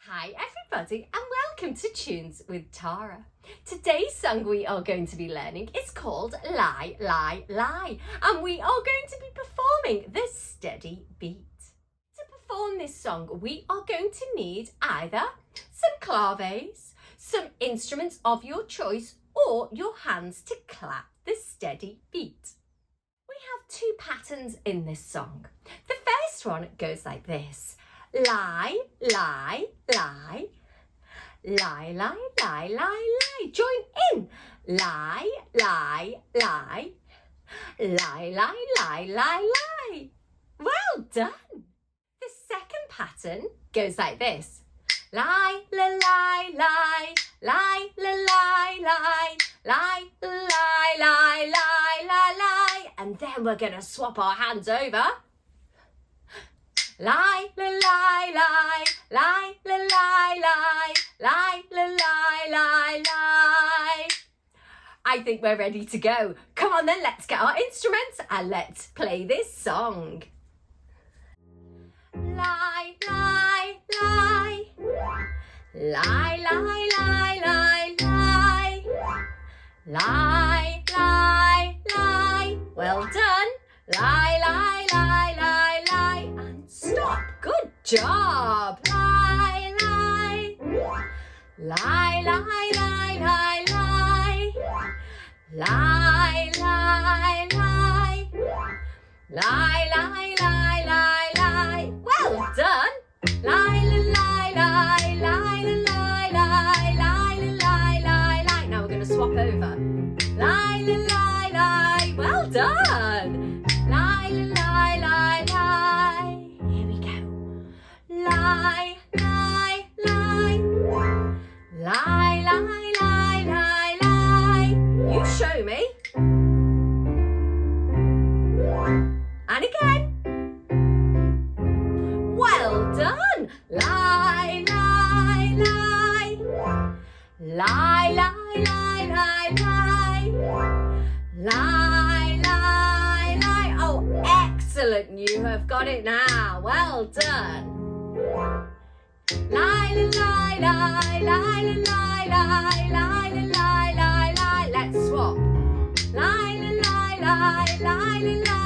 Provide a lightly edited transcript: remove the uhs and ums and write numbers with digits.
Hi everybody and welcome to Tunes with Tara. Today's song we are going to be learning is called Lai Lai Lai and we are going to be performing the steady beat. To perform this song we are going to need either some claves, some instruments of your choice or your hands to clap the steady beat. We have two patterns in this song. The first one goes like this. Lai, lai, lai, lai, lai, lai, lai, lai. Join in. Lai, lai, lai, lai, lai, lai, lai, lai. Well done. The second pattern goes like this. Lai, la, lai, lai, lai, la, lai, lai, lai, lai, lai, lai, lai, lai. And then we're going to swap our hands over. Lai, la, lai, lai, lai, la, lai, lai, lai, la, lai, lai, lai. I think we're ready to go. Come on then, let's get our instruments and let's play this song. Lai, lai, lai, lai, lai, lai, lai, lai, lai, lai, lai. Well done. Lai, lai, lai, lai, lai. Stop. Good job. Lai, lai. Lai, lai, lai, lai, lai. Lai, lai, lai. Lai, lai, lai, lai, lai. Well done. Lai, lai, lai, lai, lai, lai, lai, lai, lai, lai. Now we're going to swap over. Lai, lai, lai. Well done. Lai, lai, lai, lai. Here we go. Lai, lai, lai. Lai, lai, lai, lai, lai. You show me. And again. Well done. Lai, lai, lai. Lai, lai, lai, lai, lai. Lai, lai, lai. Oh, excellent. You have got it now. Well done. Lai, lai, lai, lai, lai, lai, lai, lai, lai, lai. Let's swap. Lai, lai, lai, lai, lai, lai.